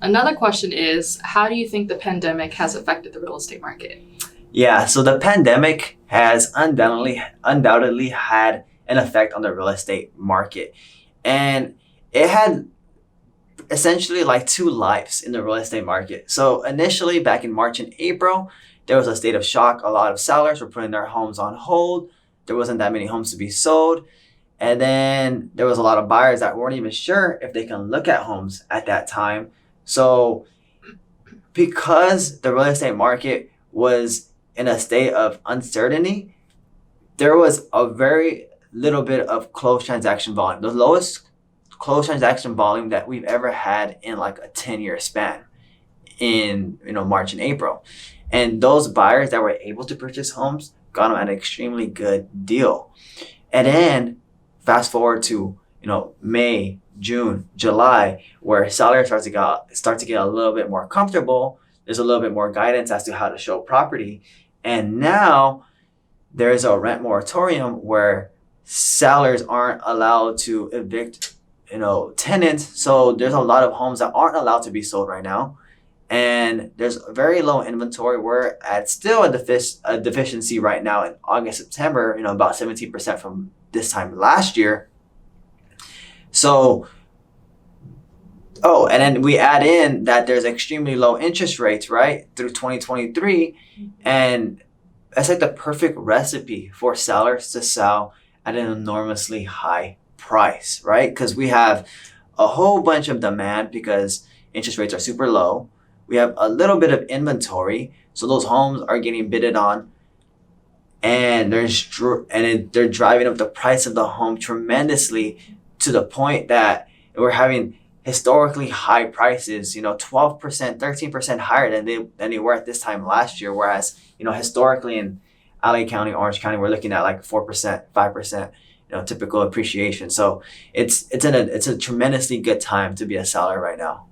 Another question is, how do you think the pandemic has affected the real estate market? Yeah, so the pandemic has undoubtedly had an effect on the real estate market. And it had essentially like two lives in the real estate market. So initially back in March and April, there was a state of shock. A lot of sellers were putting their homes on hold. There wasn't that many homes to be sold. And then there was a lot of buyers that weren't even sure if they can look at homes at that time. So because the real estate market was in a state of uncertainty, there was a very little bit of closed transaction volume, the lowest closed transaction volume that we've ever had in like a 10-year span in March and April. And those buyers that were able to purchase homes got them at an extremely good deal. And then fast forward to May, June, July, where sellers start to get a little bit more comfortable. There's a little bit more guidance as to how to show property. And now there is a rent moratorium where sellers aren't allowed to evict tenants. So there's a lot of homes that aren't allowed to be sold right now. And there's very low inventory. We're at still a deficiency right now in August, September, about 17% from this time last year. So, and then we add in that there's extremely low interest rates, right, through 2023. And that's like the perfect recipe for sellers to sell at an enormously high price, right? Because we have a whole bunch of demand because interest rates are super low. We have a little bit of inventory, so those homes are getting bidded on, and they're driving up the price of the home tremendously to the point that we're having historically high prices, 12%, 13% higher than they were at this time last year. Whereas, historically in LA County, Orange County, we're looking at like 4%, 5%, typical appreciation. So it's a tremendously good time to be a seller right now.